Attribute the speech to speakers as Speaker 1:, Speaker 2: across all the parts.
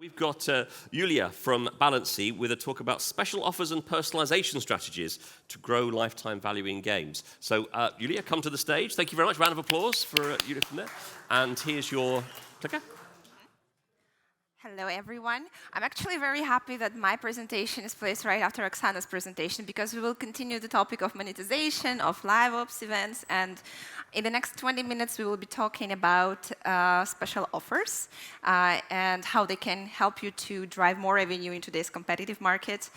Speaker 1: We've got Julia from Balancy with a talk about special offers and personalization strategies to grow lifetime value in games. So, Julia, come to the stage. Thank you very much. Round of applause for Julia from there. And here's your clicker.
Speaker 2: Hello, everyone. I'm actually very happy that my presentation is placed right after Oksana's presentation because we will continue the topic of monetization, of live ops events, and in the next 20 minutes we will be talking about special offers and how they can help you to drive more revenue in today's competitive market.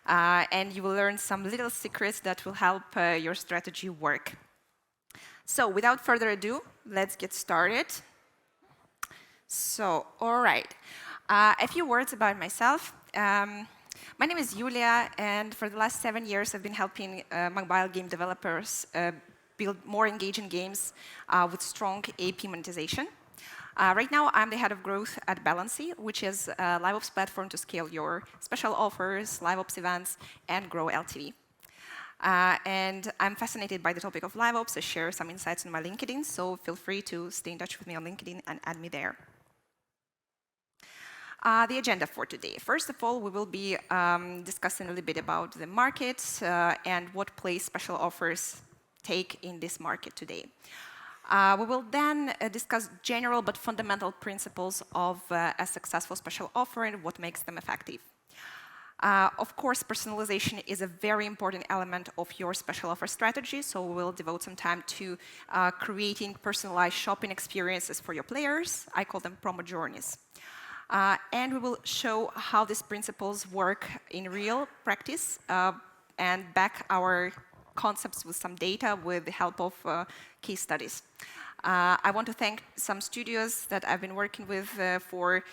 Speaker 2: And you will learn some little secrets that will help your strategy work. So without further ado, let's get started. So, all right. A few words about myself. My name is Julia, and for the last 7 years, I've been helping mobile game developers build more engaging games with strong AP monetization. Right now, I'm the head of growth at Balancy, which is a live ops platform to scale your special offers, live ops events, and Grow LTV. And I'm fascinated by the topic of live ops. I share some insights on my LinkedIn, so feel free to stay in touch with me on LinkedIn and add me there. The agenda for today. First of all, we will be discussing a little bit about the market and what place special offers take in this market today. We will then discuss general but fundamental principles of a successful special offer and what makes them effective. Of course, personalization is a very important element of your special offer strategy, so we'll devote some time to creating personalized shopping experiences for your players. I call them promo journeys. And we will show how these principles work in real practice and back our concepts with some data with the help of case studies. I want to thank some studios that I've been working with for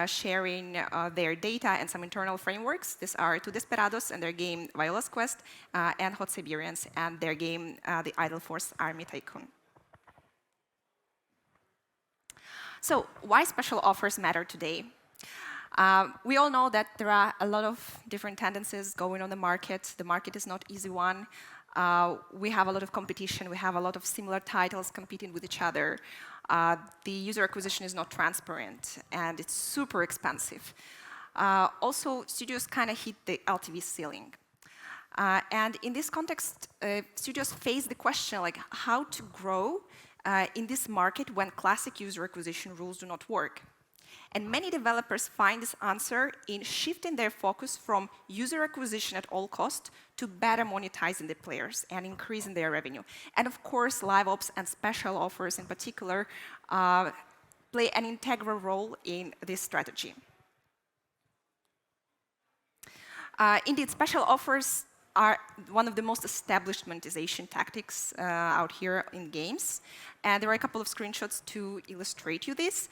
Speaker 2: sharing their data and some internal frameworks. These are Two Desperados and their game Viola's Quest, and Hot Siberians and their game The Idle Force Army Tycoon. So why special offers matter today? We all know that there are a lot of different tendencies going on the market. The market is not an easy one. We have a lot of competition. We have a lot of similar titles competing with each other. The user acquisition is not transparent, and it's super expensive. Also, studios kind of hit the LTV ceiling. And in this context, studios face the question, like, how to grow in this market when classic user acquisition rules do not work. And many developers find this answer in shifting their focus from user acquisition at all costs to better monetizing the players and increasing their revenue. And of course, live ops and special offers in particular play an integral role in this strategy. Indeed, special offers are one of the most established monetization tactics out here in games. And there are a couple of screenshots to illustrate you this.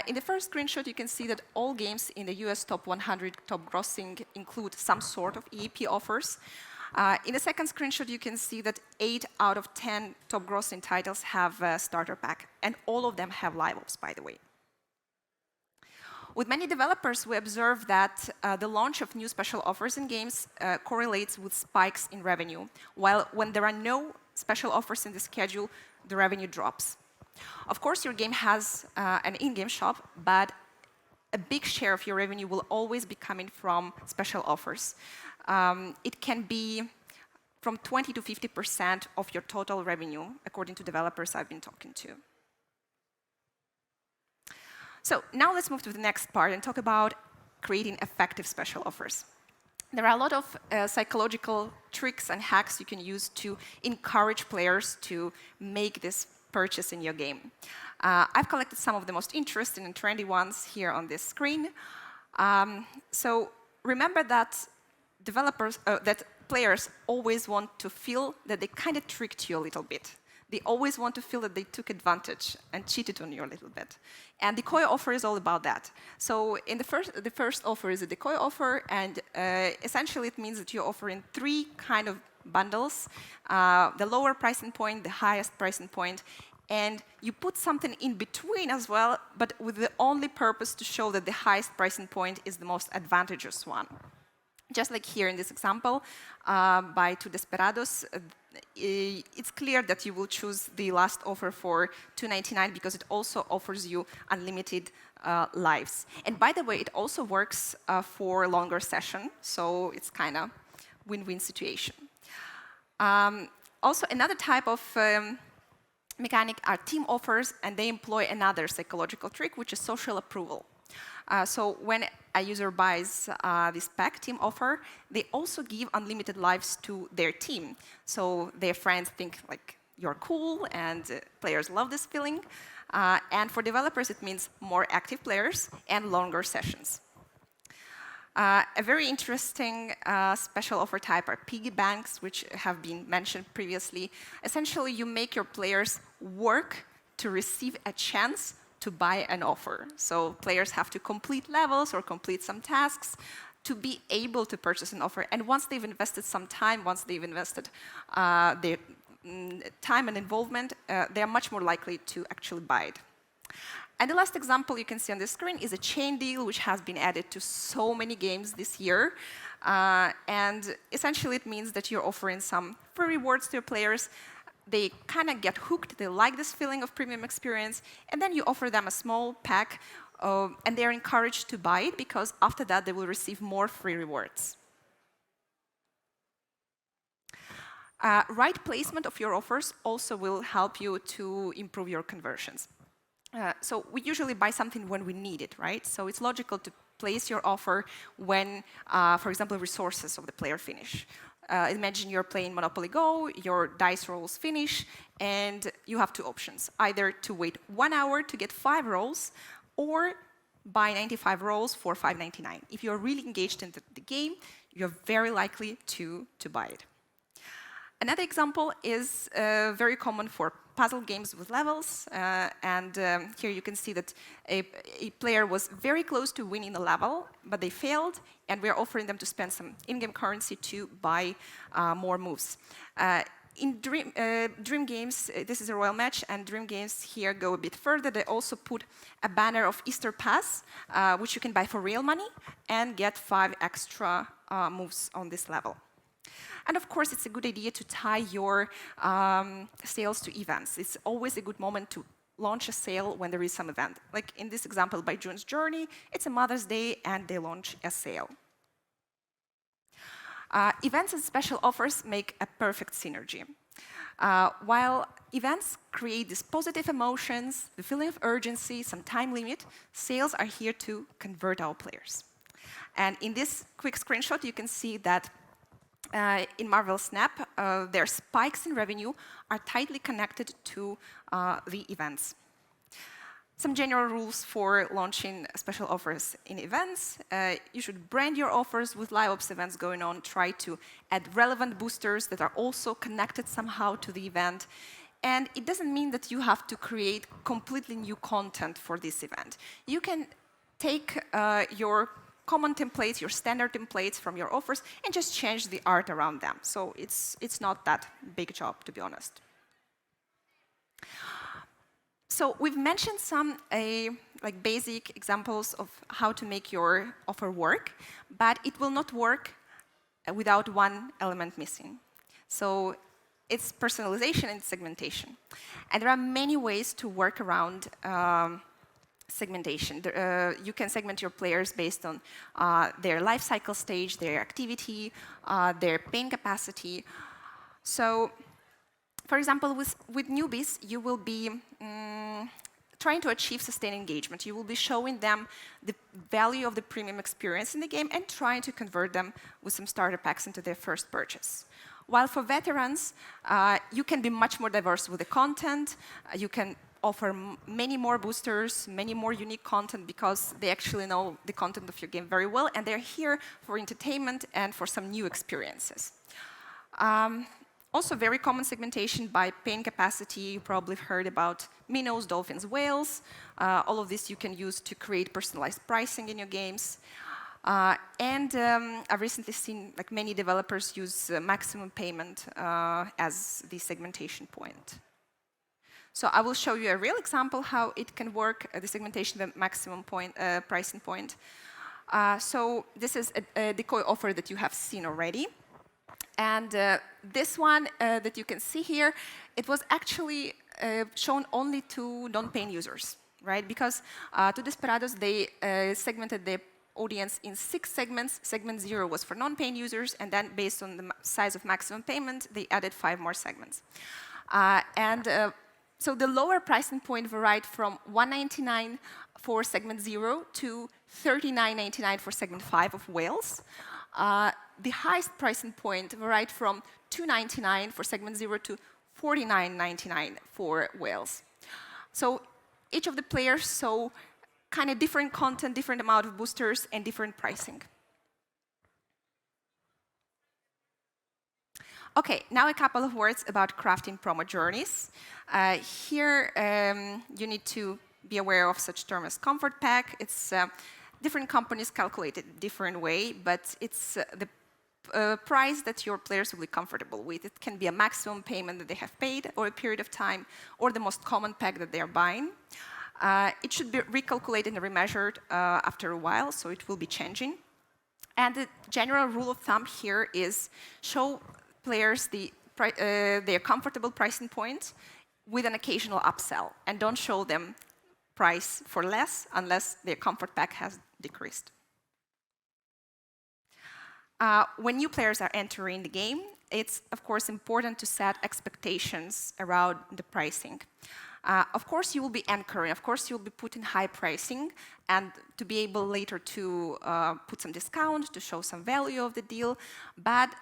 Speaker 2: In the first screenshot, you can see that all games in the US top 100 top grossing include some sort of EAP offers. In the second screenshot, you can see that 8 out of 10 top grossing titles have a starter pack, and all of them have live ops, by the way. With many developers, we observe that the launch of new special offers in games correlates with spikes in revenue, while when there are no special offers in the schedule, the revenue drops. Of course, your game has an in-game shop, but a big share of your revenue will always be coming from special offers. It can be from 20 to 50% of your total revenue, according to developers I've been talking to. So now let's move to the next part and talk about creating effective special offers. There are a lot of psychological tricks and hacks you can use to encourage players to make this purchase in your game. I've collected some of the most interesting and trendy ones here on this screen. So remember that that players always want to feel that they kind of tricked you a little bit. They always want to feel that they took advantage and cheated on you a little bit. And decoy offer is all about that. So in the first offer is a decoy offer, and essentially it means that you're offering 3 kind of bundles, the lower pricing point, the highest pricing point, and you put something in between as well, but with the only purpose to show that the highest pricing point is the most advantageous one. Just like here in this example, by Two Desperados, it's clear that you will choose the last offer for $2.99 because it also offers you unlimited lives. And by the way, it also works for a longer session, so it's kind of win-win situation. Also, another type of mechanic are team offers, and they employ another psychological trick, which is social approval. So when a user buys this pack team offer, they also give unlimited lives to their team. So their friends think like you're cool, and players love this feeling. And for developers, it means more active players and longer sessions. A very interesting special offer type are piggy banks, which have been mentioned previously. Essentially, you make your players work to receive a chance to buy an offer. So players have to complete levels or complete some tasks to be able to purchase an offer. And once they've invested some time, once they've invested their time and involvement, they are much more likely to actually buy it. And the last example you can see on the screen is a chain deal, which has been added to so many games this year. And essentially, it means that you're offering some free rewards to your players. They kind of get hooked. They like this feeling of premium experience. And then you offer them a small pack, and they're encouraged to buy it because after that, they will receive more free rewards. Right placement of your offers also will help you to improve your conversions. So we usually buy something when we need it, right? So it's logical to place your offer when, for example, resources of the player finish. Imagine you're playing Monopoly Go, your dice rolls finish, and you have two options. Either to wait 1 hour to get 5 rolls, or buy 95 rolls for $5.99. If you're really engaged in the game, you're very likely to buy it. Another example is very common for puzzle games with levels. Here you can see that a player was very close to winning a level, but they failed, and we're offering them to spend some in-game currency to buy more moves. In Dream Games, this is a royal match, and Dream Games here go a bit further. They also put a banner of Easter Pass, which you can buy for real money, and get 5 extra moves on this level. And of course, it's a good idea to tie your sales to events. It's always a good moment to launch a sale when there is some event. Like in this example by June's Journey, it's a Mother's Day, and they launch a sale. Events and special offers make a perfect synergy. While events create these positive emotions, the feeling of urgency, some time limit, sales are here to convert our players. And in this quick screenshot, you can see that in Marvel Snap, their spikes in revenue are tightly connected to the events. Some general rules for launching special offers in events. You should brand your offers with live ops events going on. Try to add relevant boosters that are also connected somehow to the event. And it doesn't mean that you have to create completely new content for this event. You can take your common templates, your standard templates from your offers, and just change the art around them. So it's not that big job, to be honest. So we've mentioned some like basic examples of how to make your offer work, but it will not work without one element missing. So it's personalization and segmentation. And there are many ways to work around segmentation. You can segment your players based on their life cycle stage, their activity, their paying capacity. So, for example, with newbies, you will be trying to achieve sustained engagement. You will be showing them the value of the premium experience in the game and trying to convert them with some starter packs into their first purchase. While for veterans, you can be much more diverse with the content. You can offer many more boosters, many more unique content, because they actually know the content of your game very well, and they're here for entertainment and for some new experiences. Also, very common segmentation by paying capacity. You probably heard about minnows, dolphins, whales. All of this you can use to create personalized pricing in your games. I've recently seen like many developers use maximum payment as the segmentation point. So I will show you a real example how it can work, the segmentation, the maximum point, pricing point. So this is a decoy offer that you have seen already. And this one that you can see here, it was actually shown only to non-paying users, right? Because to Desperados, they segmented their audience in 6 segments. Segment 0 was for non-paying users, and then based on the size of maximum payment, they added 5 more segments. So the lower pricing point varied from $1.99 for segment 0 to $39.99 for segment 5 of Wales. The highest pricing point varied from $2.99 for segment 0 to $49.99 for Wales. So each of the players saw kind of different content, different amount of boosters, and different pricing. Okay, now a couple of words about crafting promo journeys. Here, you need to be aware of such term as comfort pack. It's different companies calculate it different way, but it's the price that your players will be comfortable with. It can be a maximum payment that they have paid or a period of time, or the most common pack that they are buying. It should be recalculated and remeasured after a while, so it will be changing. And the general rule of thumb here is show players their comfortable pricing point with an occasional upsell, and don't show them price for less unless their comfort pack has decreased. When new players are entering the game, it's of course important to set expectations around the pricing. Of course, you will be anchoring. Of course, you'll be putting high pricing, and to be able later to put some discount, to show some value of the deal. But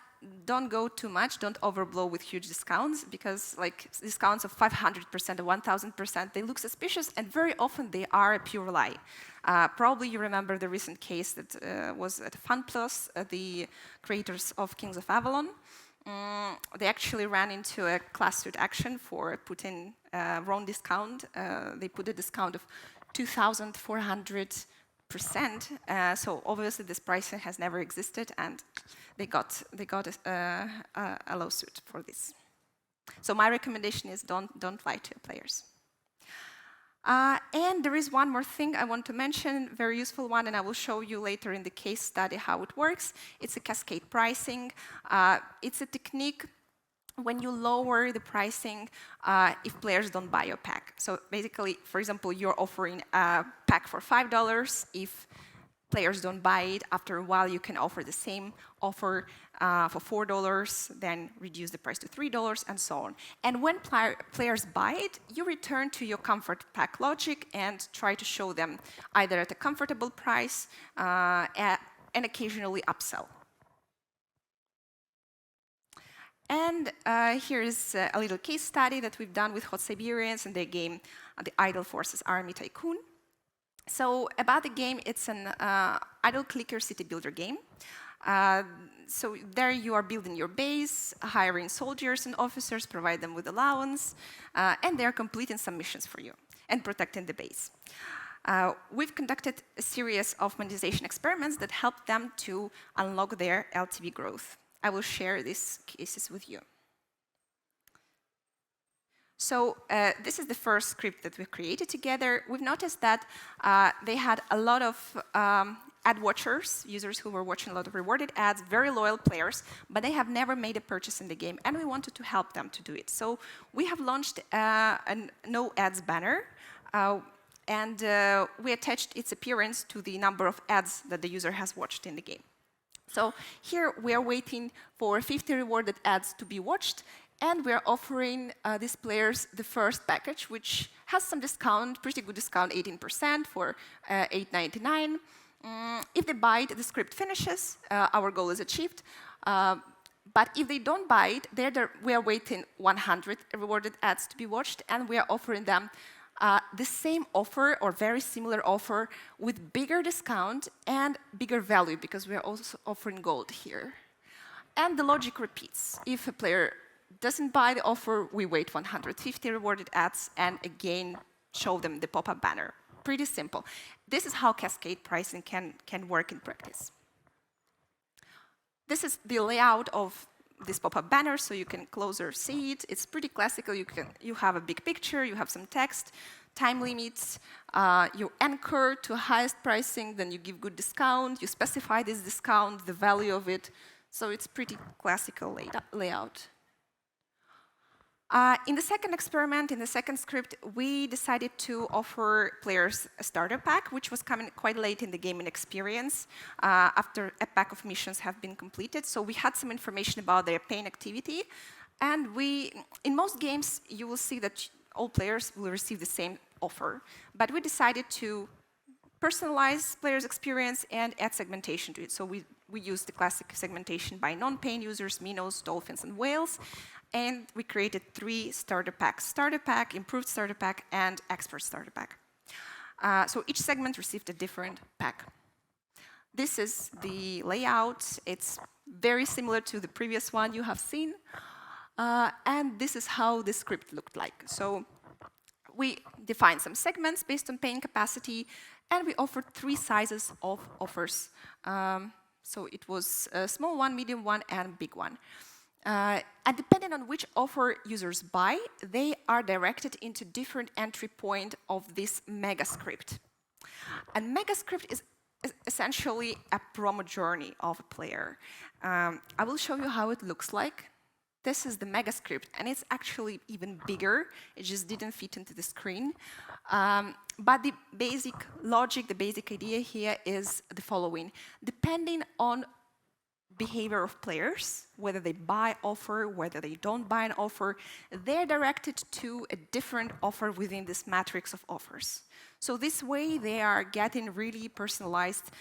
Speaker 2: don't go too much. Don't overblow with huge discounts, because like discounts of 500% or 1,000%, they look suspicious, and very often they are a pure lie. Probably you remember the recent case that was at FunPlus, the creators of Kings of Avalon. They actually ran into a class suit action for putting wrong discount. They put a discount of 2,400%. So obviously this pricing has never existed, and they got a lawsuit for this. So my recommendation is don't lie to your players. And there is one more thing I want to mention, very useful one, and I will show you later in the case study how it works. It's a cascade pricing. It's a technique when you lower the pricing if players don't buy your pack. So basically, for example, you're offering a pack for $5. If players don't buy it, after a while you can offer the same offer for $4, then reduce the price to $3, and so on. And when players buy it, you return to your comfort pack logic and try to show them either at a comfortable price and occasionally upsell. And here is a little case study that we've done with Hot Siberians and their game, The Idle Forces Army Tycoon. So about the game, it's an idle clicker city builder game. So there you are building your base, hiring soldiers and officers, provide them with allowance, and they're completing some missions for you and protecting the base. We've conducted a series of monetization experiments that help them to unlock their LTV growth. I will share these cases with you. So this is the first script that we created together. We've noticed that they had a lot of ad watchers, users who were watching a lot of rewarded ads, very loyal players, but they have never made a purchase in the game, and we wanted to help them to do it. So we have launched a no ads banner, and we attached its appearance to the number of ads that the user has watched in the game. So here we are waiting for 50 rewarded ads to be watched, and we're offering these players the first package, which has some discount, pretty good discount, 18% for $8.99. If they buy it, the script finishes, our goal is achieved. But if they don't buy it, we are waiting 100 rewarded ads to be watched, and we are offering them the same offer or very similar offer with bigger discount and bigger value, because we are also offering gold here. And the logic repeats. If a player doesn't buy the offer, we wait 150 rewarded ads and again show them the pop-up banner. Pretty simple. This is how cascade pricing can work in practice. This is the layout of this pop-up banner, so you can closer see it. It's pretty classical. You have a big picture, you have some text. time limits, you anchor to highest pricing, then you give good discount, you specify this discount, the value of it. So it's pretty classical layout. In the second experiment, in the second script, we decided to offer players a starter pack, which was coming quite late in the gaming experience after a pack of missions have been completed. So we had some information about their paying activity. And in most games, you will see that all players will receive the same offer. But we decided to personalize players' experience and add segmentation to it. So we used the classic segmentation by non-paying users, minnows, dolphins, and whales. And we created 3 starter packs: starter pack, improved starter pack, and expert starter pack. So each segment received a different pack. This is the layout. It's very similar to the previous one you have seen. And this is how the script looked like. So we defined some segments based on paying capacity, and we offered 3 sizes of offers. So it was a small one, medium one, and big one. And depending on which offer users buy, they are directed into different entry point of this mega script. And mega script is essentially a promo journey of a player. I will show you how it looks like. This is the mega script, and it's actually even bigger. It just didn't fit into the screen. But the basic logic, the basic idea here is the following. Depending on behavior of players, whether they buy offer, whether they don't buy an offer, they're directed to a different offer within this matrix of offers. So this way, they are getting really personalized,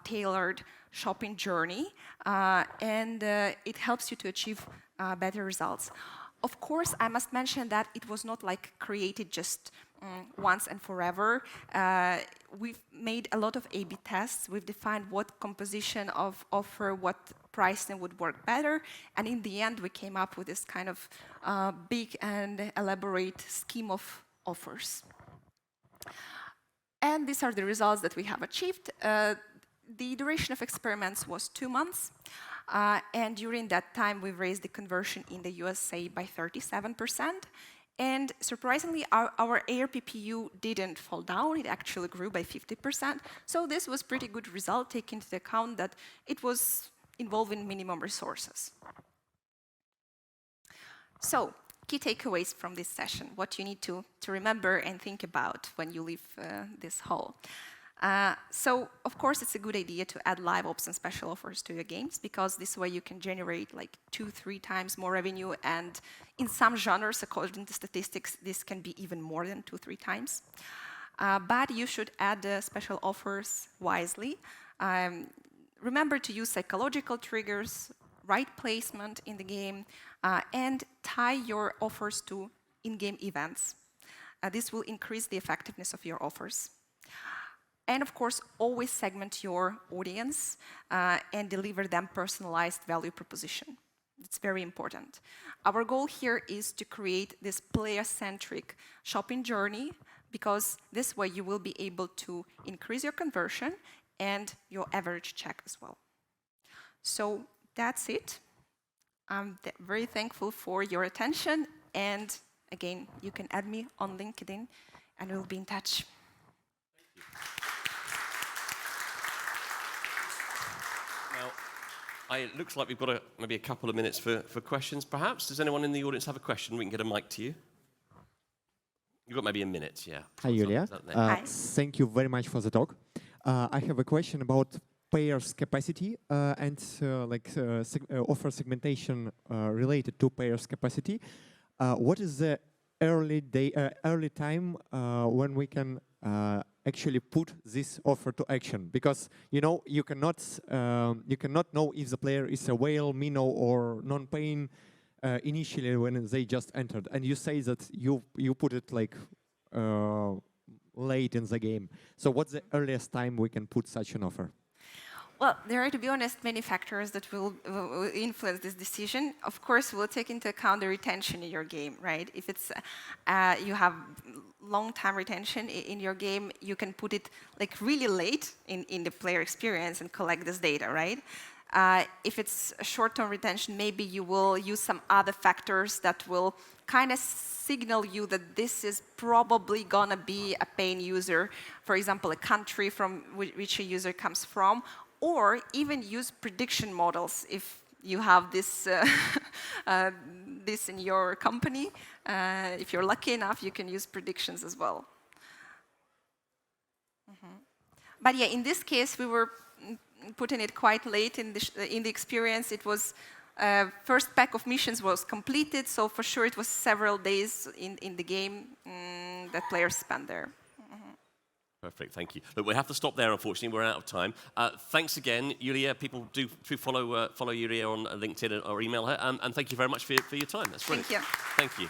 Speaker 2: tailored shopping journey, and it helps you to achieve better results. Of course, I must mention that it was not like created just once and forever. We've made a lot of A/B tests. We've defined what composition of offer, what pricing would work better. And in the end, we came up with this kind of big and elaborate scheme of offers. And these are the results that we have achieved. The duration of experiments was 2 months. And during that time, we've raised the conversion in the USA by 37%. And surprisingly, our ARPPU didn't fall down. It actually grew by 50%. So this was pretty good result, taking into account that it was involving minimum resources. So, key takeaways from this session, what you need to remember and think about when you leave this hall. So, of course, it's a good idea to add live ops and special offers to your games, because this way you can generate like 2-3 times more revenue, and in some genres, according to statistics, this can be even more than 2-3 times. But you should add special offers wisely. Remember to use psychological triggers, right placement in the game, and tie your offers to in-game events. This will increase the effectiveness of your offers. And of course, always segment your audience and deliver them personalized value proposition. It's very important. Our goal here is to create this player-centric shopping journey, because this way you will be able to increase your conversion and your average check as well. So that's it. I'm very thankful for your attention. And again, you can add me on LinkedIn and we'll be in touch.
Speaker 1: Now, it looks like we've got maybe a couple of minutes for questions, perhaps. Does anyone in the audience have a question? We can get a mic to you. You've got maybe a minute, yeah.
Speaker 3: Hi, Julia.
Speaker 2: Hi.
Speaker 3: Thank you very much for the talk. I have a question about payers' capacity and offer segmentation related to payers' capacity. What is the early time when we can actually put this offer to action? Because you cannot know if the player is a whale, minnow, or non-paying initially when they just entered. And you say that you put it like late in the game. So what's the earliest time we can put such an offer?
Speaker 2: Well, there are, to be honest, many factors that will influence this decision. Of course, we'll take into account the retention in your game, right? If it's you have long-time retention in your game, you can put it like really late in the player experience and collect this data, right? If it's a short-term retention, maybe you will use some other factors that will kind of signal you that this is probably gonna be a paying user. For example, a country from which a user comes from, or even use prediction models if you have this this in your company. If you're lucky enough, you can use predictions as well. But yeah, in this case, we were putting it quite late in the experience. It was first pack of missions was completed, so for sure it was several days in the game that players spent there.
Speaker 1: Perfect, thank you. Look, we have to stop there, unfortunately. We're out of time. Thanks again, Julia. People do follow Julia on LinkedIn or email her. And thank you very much for your time. That's brilliant.
Speaker 2: Thank you.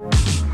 Speaker 1: Thank you.